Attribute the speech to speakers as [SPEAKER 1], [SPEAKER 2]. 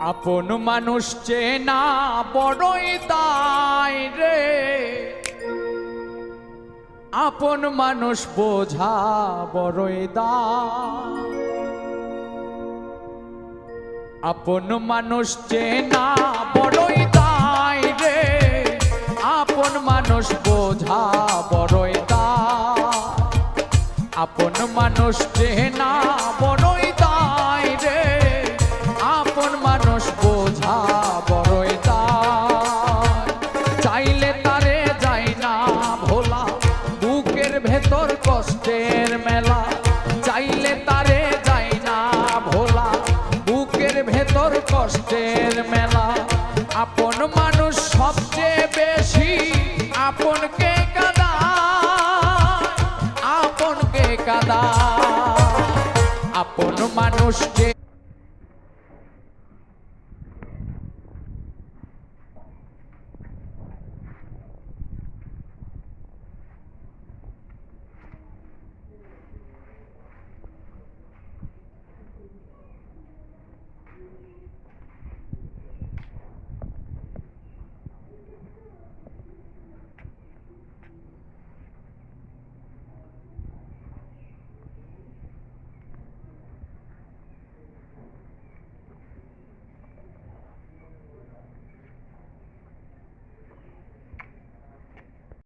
[SPEAKER 1] আপন মানুষ চেনা বড়ই দায় রে, আপন মানুষ বোঝা বড়ই দায়। আপন মানুষ চেনা বড়ই দায় রে, আপন মানুষ বোঝা বড়ই দায়। আপন মানুষ চেনা বড়ই দায় রে, আপন মানুষ বোঝা বড়ই দায়। চাইলে তারে যায় না ভোলা, বুকের ভেতর কষ্টের মেলা। চাইলে তারে যায় না ভোলা, বুকের ভেতর কষ্টের মেলা। আপন মানুষ সবচেয়ে বেশি আপনকে কাঁদায়, আপনকে কাঁদায়। আপন মানুষকে